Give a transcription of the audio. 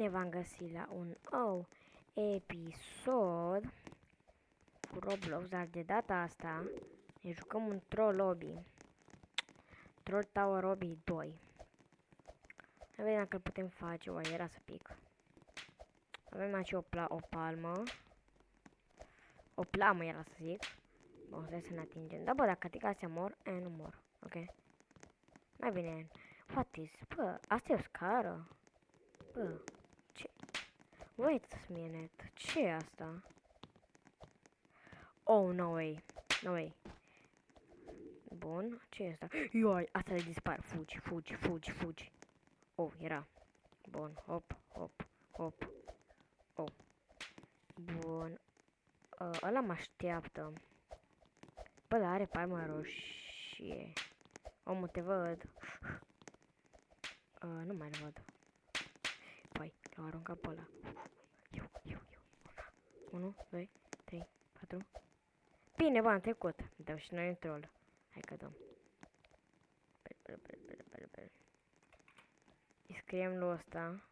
Bine v-am găsit la un nou episod cu Roblox, dar de data asta ne jucăm un Troll Lobby. Troll Tower Lobby 2. Să vedem dacă îl putem face. O, era să pic. Avem aici o palmă. O plamă era să zic. Bun, să ne atingem. Da, bă, dacă ating astea mor, nu mor. Ok. Mai bine. What is? Bă, asta e o scară? Bă, ce? Wait a minute. Ce e asta? Oh, no way. No way. Bun, ce e asta? Ioi, asta le dispar. Fugi, fugi, fugi, fugi. Oh, era. Bun, hop, hop, hop. Oh. Bun. Ăla mă așteaptă. Bă, dar are palma roșie. Omul, te văd. Nu mai văd. Păi, l-am aruncat pe ăla. 1, 2, 3, 4. Bine, bă, am trecut. Dăm și noi un troll. Hai că dăm. Îi scriem lui ăsta.